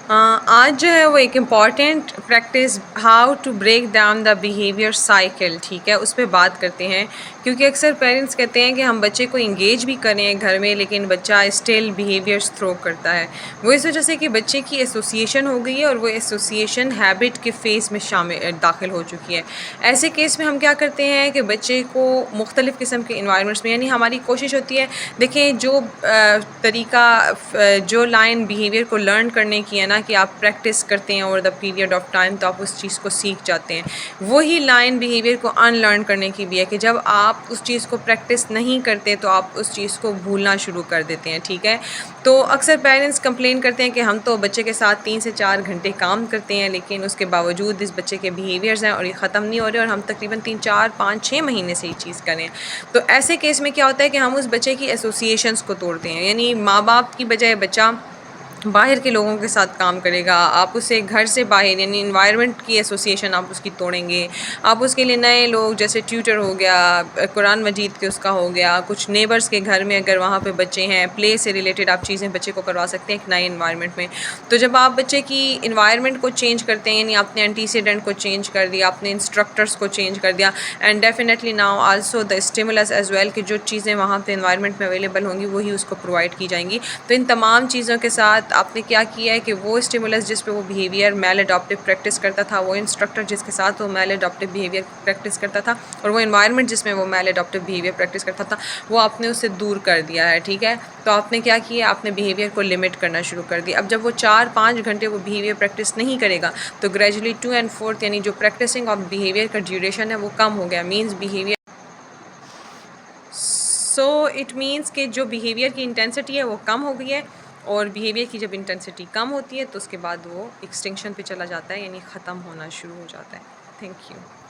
آج جو ہے وہ ایک important practice how to break down the behaviour cycle, ٹھیک ہے، اس پہ بات کرتے ہیں، کیونکہ اکثر پیرنٹس کہتے ہیں کہ ہم بچے کو انگیج بھی کریں گھر میں لیکن بچہ اسٹل بیہیویئرس تھرو کرتا ہے۔ وہ اس وجہ سے کہ بچے کی ایسوسیشن ہو گئی ہے اور وہ ایسوسیشن ہیبٹ کے فیس میں داخل ہو چکی ہے۔ ایسے کیس میں ہم کیا کرتے ہیں کہ بچے کو مختلف قسم کے انوائرمنٹس میں، یعنی ہماری کوشش ہوتی ہے، دیکھیں جو طریقہ جو لائن بیہیویئر کو لرن کرنے کی ہے نا کہ آپ پریکٹس کرتے ہیں over the period of time تو آپ اس چیز کو سیکھ جاتے ہیں، وہی لائن بیہیویئر کو ان لرن کرنے کی بھی ہے کہ جب آپ اس چیز کو پریکٹس نہیں کرتے تو آپ اس چیز کو بھولنا شروع کر دیتے ہیں، ٹھیک ہے۔ تو اکثر پیرنٹس کمپلین کرتے ہیں کہ ہم تو بچے کے ساتھ 3 سے 4 گھنٹے کام کرتے ہیں لیکن اس کے باوجود اس بچے کے بیہیویئرز ہیں اور یہ ختم نہیں ہو رہے، اور ہم تقریباً 3 4 5 6 مہینے سے یہ چیز کریں۔ تو ایسے کیس میں کیا ہوتا ہے کہ ہم اس بچے کی ایسوسیشنس کو توڑتے ہیں، یعنی ماں باپ کی بجائے بچہ باہر کے لوگوں کے ساتھ کام کرے گا، آپ اسے گھر سے باہر یعنی انوائرمنٹ کی ایسوسیشن آپ اس کی توڑیں گے، آپ اس کے لیے نئے لوگ جیسے ٹیوٹر ہو گیا، قرآن مجید کے اس کا ہو گیا، کچھ نیبرز کے گھر میں اگر وہاں پہ بچے ہیں پلے سے ریلیٹڈ آپ چیزیں بچے کو کروا سکتے ہیں ایک نئے انوائرمنٹ میں۔ تو جب آپ بچے کی انوائرمنٹ کو چینج کرتے ہیں، یعنی آپ نے انٹیسیڈنٹ کو چینج کر دیا، آپ نے انسٹرکٹرس کو چینج کر دیا، and definitely now also the stimulus as well کہ جو چیزیں وہاں پہ انوائرمنٹ میں اویلیبل ہوں گی وہی اس کو پرووائڈ کی جائیں گی۔ تو ان تمام چیزوں کے ساتھ آپ نے کیا کیا ہے کہ وہ اسٹیمولس جس پہ وہ بیہیویئر میل اڈاپٹیو پریکٹس کرتا تھا، وہ انسٹرکٹر جس کے ساتھ وہ میل اڈاپٹیو بیہیویئر پریکٹس کرتا تھا، اور وہ انوائرمنٹ جس میں وہ میل اڈاپٹیو بیہیویئر پریکٹس کرتا تھا، وہ آپ نے اسے دور کر دیا ہے، ٹھیک ہے۔ تو آپ نے کیا کیا، آپ نے بیہیویئر کو لمٹ کرنا شروع کر دیا۔ اب جب وہ 4 5 گھنٹے وہ بیہیویئر پریکٹس نہیں کرے گا تو گریجولی 2 and 4 یعنی جو پریکٹسنگ آف بیہیویئر کا ڈیوریشن ہے وہ کم ہو گیا، means behaviour so it means کہ جو بیہیویئر کی انٹینسٹی ہے وہ کم ہو گئی ہے، اور بیہیویئر کی جب انٹینسٹی کم ہوتی ہے تو اس کے بعد وہ ایکسٹنکشن پہ چلا جاتا ہے، یعنی ختم ہونا شروع ہو جاتا ہے۔ Thank you.